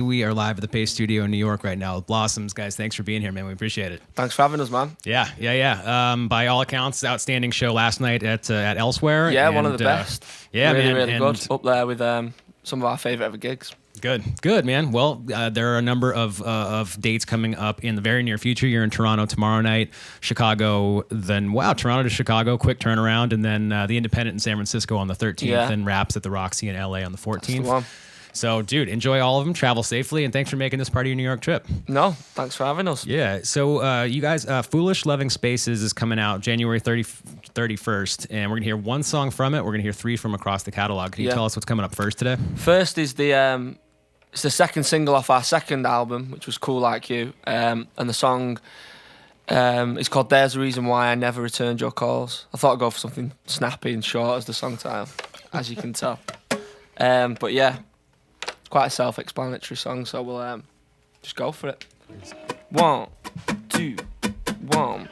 We are live at the Paste Studio in New York right now with Blossoms. Guys, thanks for being here, man. We appreciate it. Thanks for having us, man. Yeah. By all accounts, outstanding show last night at Elsewhere. Yeah, and, one of the best. Yeah, really, man. really good. Up there with some of our favourite ever gigs. Good, man. Well, there are a number of dates coming up in the very near future. You're in Toronto tomorrow night, Chicago, then, Toronto to Chicago, quick turnaround, and then the Independent in San Francisco on the 13th, and Raps at the Roxy in LA on the 14th. That's the one. So, dude, enjoy all of them. Travel safely, and thanks for making this part of your New York trip. No, thanks for having us. Yeah. So, you guys, Foolish Loving Spaces is coming out January 31st, and we're going to hear one song from it. We're going to hear 3 from across the catalog. Can you tell us what's coming up first today? First is it's the second single off our second album, which was Cool Like You, and the song is called There's a Reason Why I Never Returned Your Calls. I thought I'd go for something snappy and short as the song title, as you can tell. But yeah, quite a self-explanatory song, so we'll just go for it. 1, 2, 1.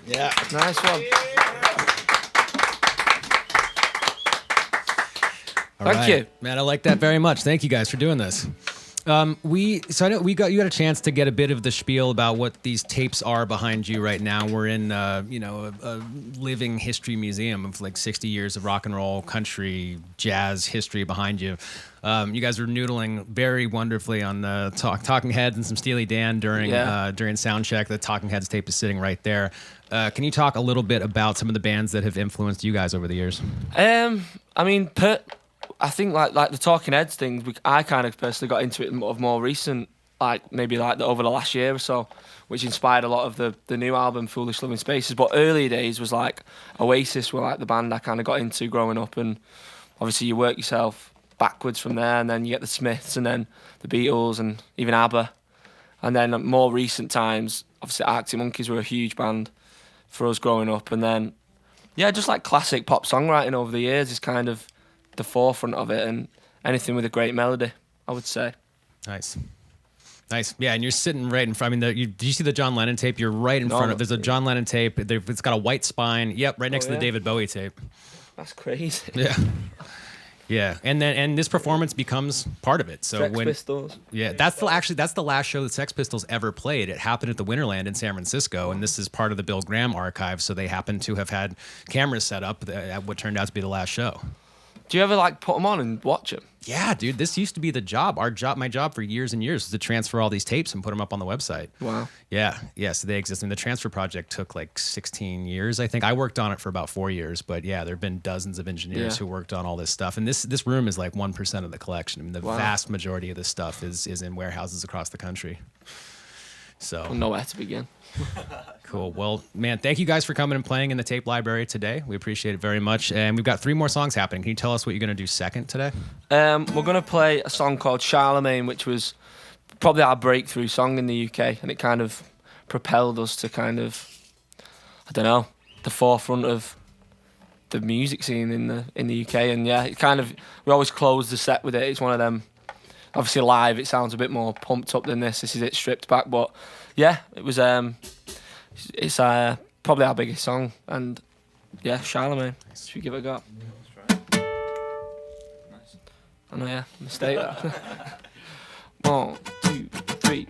Yeah. Nice one. Thank you. Man, I like that very much. Thank you guys for doing this. So I know you got a chance to get a bit of the spiel about what these tapes are behind you right now. We're in a living history museum of like 60 years of rock and roll, country, jazz history behind you. You guys were noodling very wonderfully on the Talking Heads and some Steely Dan during sound check. The Talking Heads tape is sitting right there. Can you talk a little bit about some of the bands that have influenced you guys over the years? I think like the Talking Heads thing, I kind of personally got into it of more recent, like maybe like over the last year or so, which inspired a lot of the new album, Foolish Living Spaces. But earlier days was like Oasis were like the band I kind of got into growing up, and obviously you work yourself backwards from there, and then you get the Smiths, and then the Beatles, and even ABBA. And then more recent times, obviously Arctic Monkeys were a huge band for us growing up, and then just like classic pop songwriting over the years is kind of the forefront of it, and anything with a great melody, I would say. Nice. Yeah, and you're sitting right in front. I mean, did you see the John Lennon tape? You're right in front of. There's a John Lennon tape. It's got a white spine. Yep, right next to the David Bowie tape. That's crazy. Yeah. Yeah, and this performance becomes part of it. So Sex Pistols. Yeah, that's the last show that Sex Pistols ever played. It happened at the Winterland in San Francisco, and this is part of the Bill Graham archive. So they happen to have had cameras set up at what turned out to be the last show. Do you ever like put them on and watch them? Yeah, dude, this used to be the job. My job for years and years was to transfer all these tapes and put them up on the website. Wow. Yeah, so they exist. And the transfer project took like 16 years, I think. I worked on it for about 4 years, but yeah, there have been dozens of engineers who worked on all this stuff. And this room is like 1% of the collection. I mean, the vast majority of this stuff is in warehouses across the country. So I don't know where to begin. Cool. Well, man, thank you guys for coming and playing in the tape library today. We appreciate it very much. And we've got 3 more songs happening. Can you tell us what you're going to do second today? We're going to play a song called Charlemagne, which was probably our breakthrough song in the UK. And it kind of propelled us to kind of, I don't know, the forefront of the music scene in the UK. And yeah, it kind of, we always close the set with it. It's one of them. Obviously live, it sounds a bit more pumped up than this. This is it stripped back, but yeah, it was. It's probably our biggest song, and yeah, Charlemagne. Should we give it a go? Yeah, let's try it. Nice. I know, yeah, mistake that. 1, 2, 3.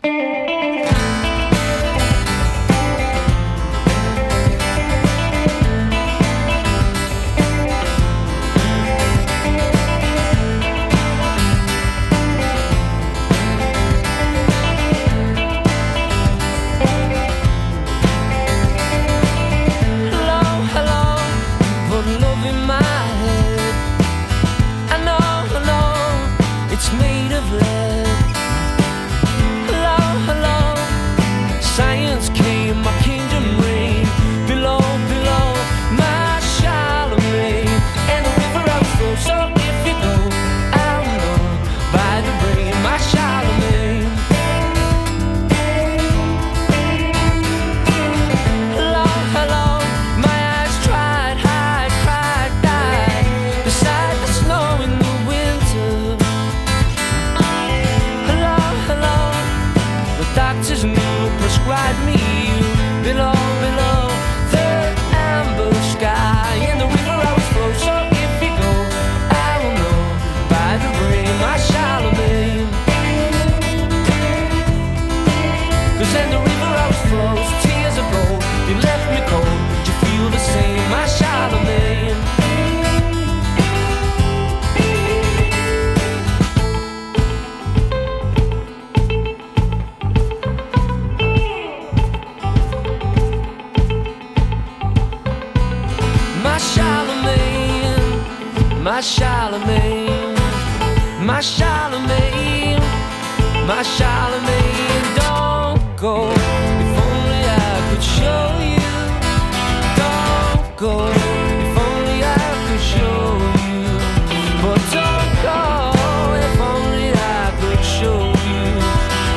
My Charlemagne, my Charlemagne, my Charlemagne, don't go. If only I could show you. Don't go. If only I could show you. But don't go. If only I could show you.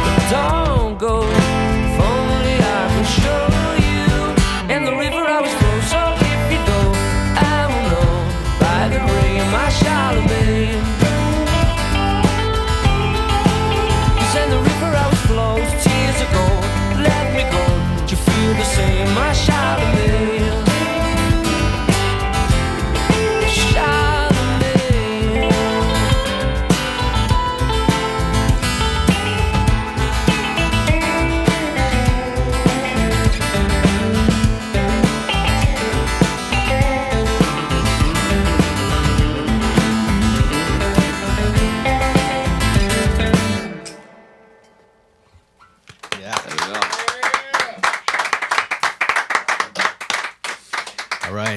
But don't go. If only I could show you. And the river I was flow. So if you go, I will know by the ring of my Charlemagne. 'Cause in the river I was flows, tears of gold,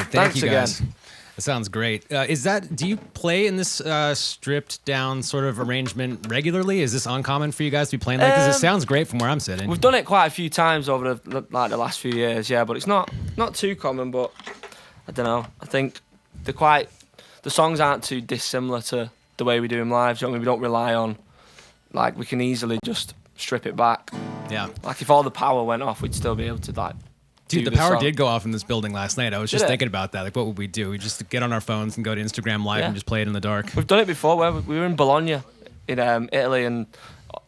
Thank Thanks you guys. again. That sounds great. Do you play in this stripped down sort of arrangement regularly? Is this uncommon for you guys to be playing like this? It sounds great from where I'm sitting. We've done it quite a few times over the last few years, yeah, but it's not too common. But I don't know. I think the songs aren't too dissimilar to the way we do them live. Do you know what I mean? We don't rely on, like, we can easily just strip it back. Yeah. Like, if all the power went off, we'd still be able to, like, Dude, do the power song. did go off in this building last night. I was just Did it? thinking about that. Like, what would we do? We just get on our phones and go to Instagram Live Yeah. and just play it in the dark. We've done it before. We were in Bologna, in Italy, and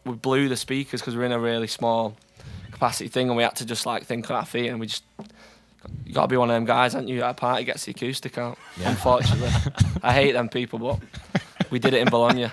we blew the speakers because we were in a really small capacity thing, and we had to just, like, think on our feet, and we just... You got to be one of them guys, aren't you? At a party, gets the acoustic out. Yeah. Unfortunately. I hate them people, but we did it in Bologna.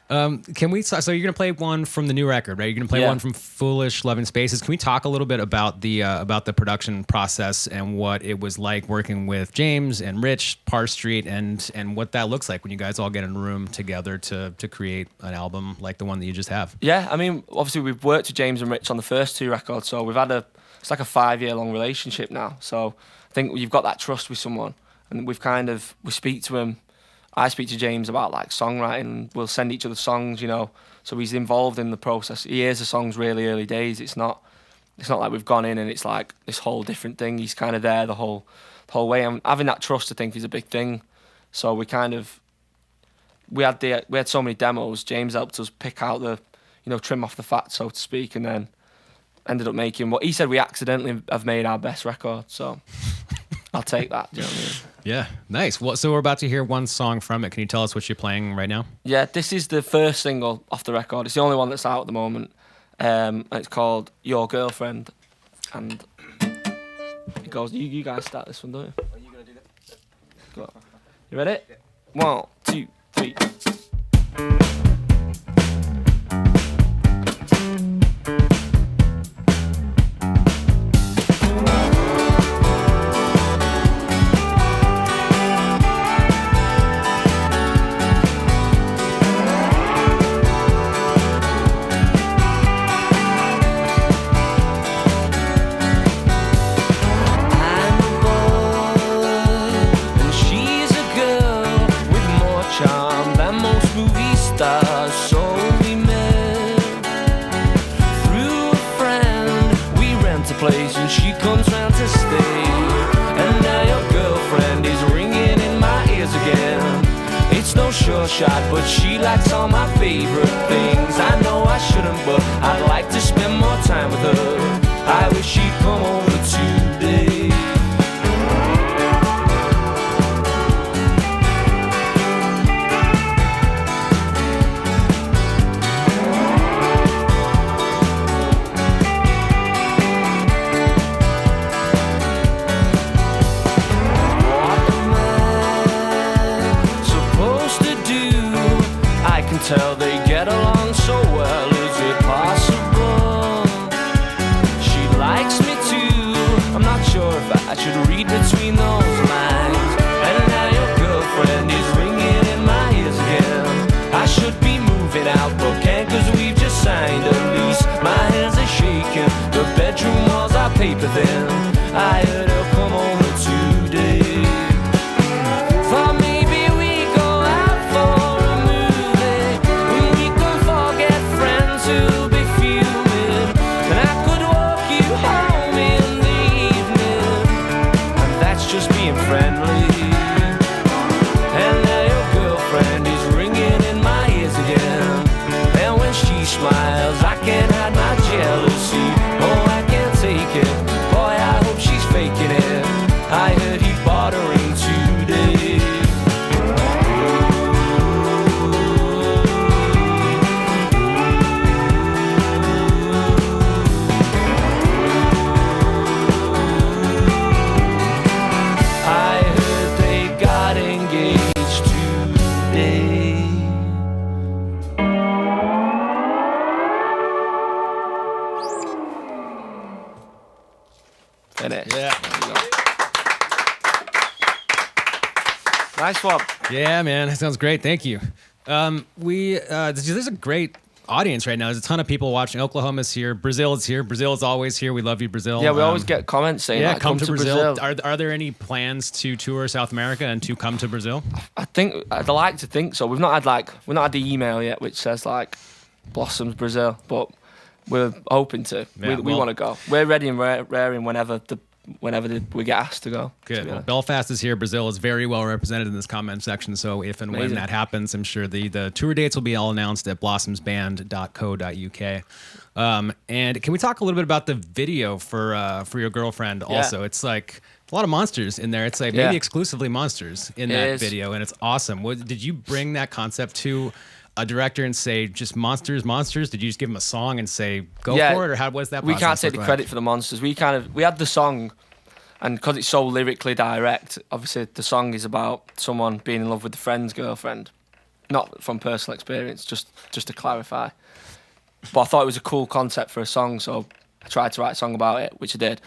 Can we? So you're gonna play one from the new record, right? You're gonna play one from Foolish Loving Spaces. Can we talk a little bit about the production process and what it was like working with James and Rich, Parr Street, and what that looks like when you guys all get in a room together to create an album like the one that you just have? Yeah, I mean, obviously we've worked with James and Rich on the first two records, so we've had it's like a 5-year-long relationship now. So I think you've got that trust with someone, and we speak to him. I speak to James about, like, songwriting. We'll send each other songs, you know. So he's involved in the process. He hears the songs really early days. It's not like we've gone in and it's like this whole different thing. He's kind of there the whole way. And having that trust, I think, is a big thing. So we had so many demos. James helped us pick out trim off the fat, so to speak, and then ended up making what he said we accidentally have made our best record. So I'll take that. Do you know what I mean? Yeah, nice. Well, so we're about to hear one song from it. Can you tell us what you're playing right now? Yeah, this is the first single off the record. It's the only one that's out at the moment. It's called Your Girlfriend. And it goes, you guys start this one, don't you? Are you going to do that? Go on. You ready? Yeah. 1, 2, 3. Place and she comes round to stay, and now your girlfriend is ringing in my ears again. It's no sure shot, but she likes all my favorite things. I know I shouldn't, but I'd like to spend more time with her. I wish she'd come over today. Tell they get along so well, is it possible? She likes me too, I'm not sure if I should read between those lines. And now your girlfriend is ringing in my ears again. I should be moving out, but can't, cause we've just signed a lease. My hands are shaking, the bedroom walls are paper thin. I heard her come over today. Thought maybe we go out for a movie, and we can forget friends who'll be fuming, and I could walk you home in the evening, and that's just being friendly. And now your girlfriend is ringing in my ears again, and when she smiles I can't hide my jealousy. Oh, I can't take it, boy, I hope she's faking it. I heard he bought a ring today. I heard they got engaged today. Finished. Yeah. There you go. Nice one. Yeah, man, that sounds great. Thank you. There's a great audience right now. There's a ton of people watching. Oklahoma's here. Brazil is here. Brazil is always here. We love you, Brazil. Yeah, we always get comments saying, yeah, like, come to Brazil. Are there any plans to tour South America and to come to Brazil? I think I'd like to think so. We've not had the email yet which says like Blossoms Brazil, but we're hoping to. Yeah, we want to go. We're ready and raring whenever we get asked to go. Good. Well, Belfast is here. Brazil is very well represented in this comment section. So if and when that happens, I'm sure the tour dates will be all announced at blossomsband.co.uk. And can we talk a little bit about the video for your girlfriend? Also, it's like a lot of monsters in there. It's like maybe exclusively monsters in that video, and it's awesome. Did you bring that concept to a director and say just monsters? Did you just give him a song and say go for it, or how was that process? We can't take the credit for the monsters. We had the song, and because it's so lyrically direct, obviously the song is about someone being in love with a friend's girlfriend, not from personal experience, just to clarify. But I thought it was a cool concept for a song, so I tried to write a song about it, which I did.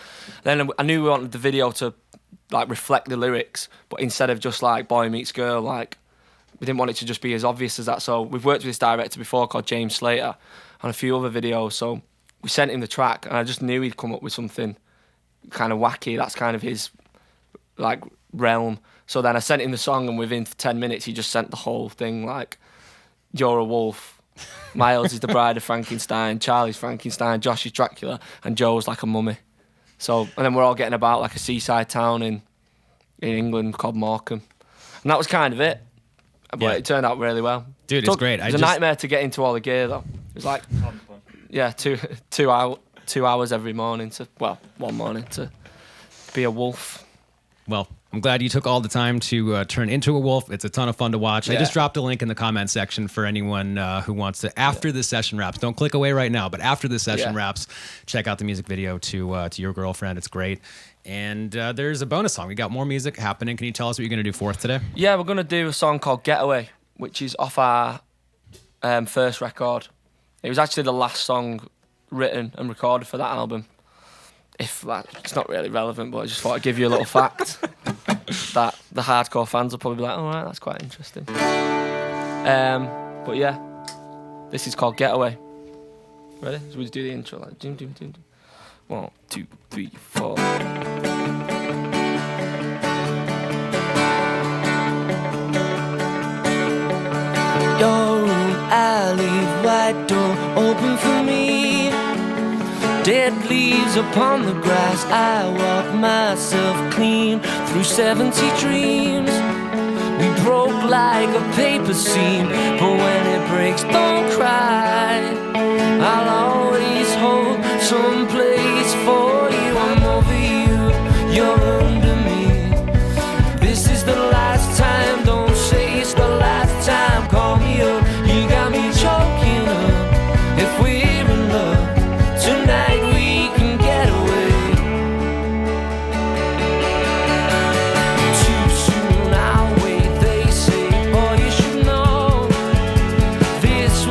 Then I knew we wanted the video to like reflect the lyrics, but instead of just like boy meets girl, like we didn't want it to just be as obvious as that. So we've worked with this director before called James Slater on a few other videos. So we sent him the track, and I just knew he'd come up with something kind of wacky. That's kind of his like realm. So then I sent him the song, and within 10 minutes he just sent the whole thing like, you're a wolf, Miles is the bride of Frankenstein, Charlie's Frankenstein, Josh is Dracula, and Joe's like a mummy. So, and then we're all getting about like a seaside town in England called Morecambe. And that was kind of it. But it turned out really well. Dude, it's great. It was a nightmare to get into all the gear, though. It was like, two hours every morning one morning to be a wolf. Well, I'm glad you took all the time to turn into a wolf. It's a ton of fun to watch. I just dropped a link in the comment section for anyone who wants to, after this session wraps, don't click away right now, but after this session wraps, check out the music video to Your Girlfriend. It's great. And there's a bonus song. We got more music happening. Can you tell us what you're going to do fourth today? Yeah, we're going to do a song called Getaway, which is off our first record. It was actually the last song written and recorded for that album. It's not really relevant, but I just thought I'd give you a little fact that the hardcore fans will probably be like, all right, that's quite interesting. But yeah, this is called Getaway. Ready? So we just do the intro like doom, doom, doom, doom. 1, 2, 3, 4. Your room, alley, wide door open for me. Dead leaves upon the grass, I walk myself clean through 70 dreams. We broke like a paper seam, but when it breaks, don't cry. I'll always hold some place for you. I'm over you, you're under me. This is the last time, don't say it's the last time. Call me up, you got me choking up. If we're in love, tonight we can get away. Too soon I'll wait, they say, boy you should know. This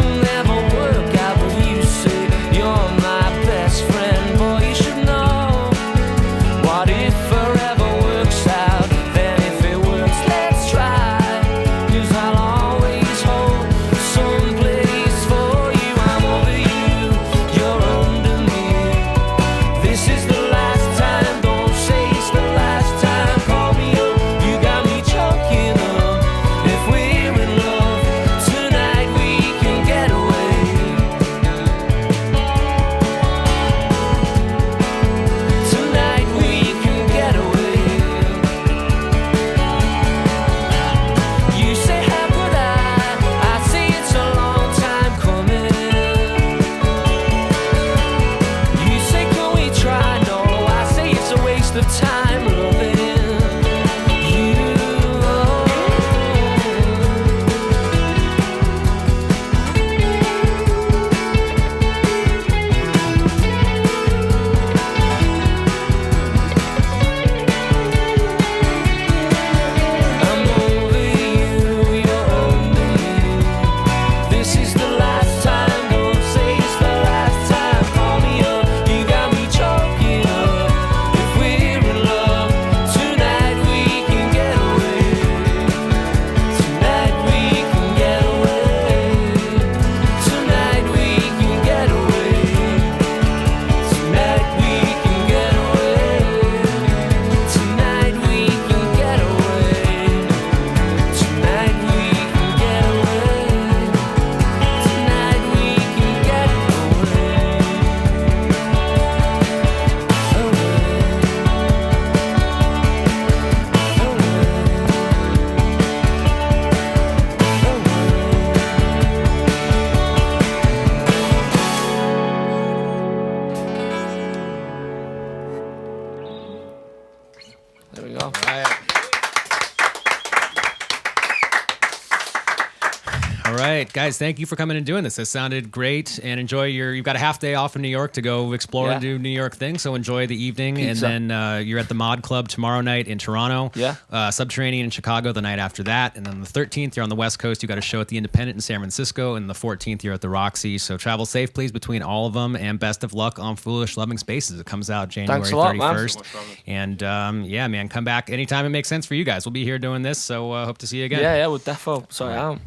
right, guys, thank you for coming and doing this. This sounded great, and you've got a half day off in New York to go explore and do New York things, so enjoy the evening. Pizza. And then you're at the Mod Club tomorrow night in Toronto. Yeah. Subterranean in Chicago the night after that, and then the 13th you're on the West Coast. You got a show at the Independent in San Francisco, and the 14th you're at the Roxy. So travel safe, please, between all of them, and best of luck on Foolish Loving Spaces. It comes out January 31st. And yeah, man, come back anytime it makes sense for you guys. We'll be here doing this, so hope to see you again. Yeah, we'll defo. Sorry,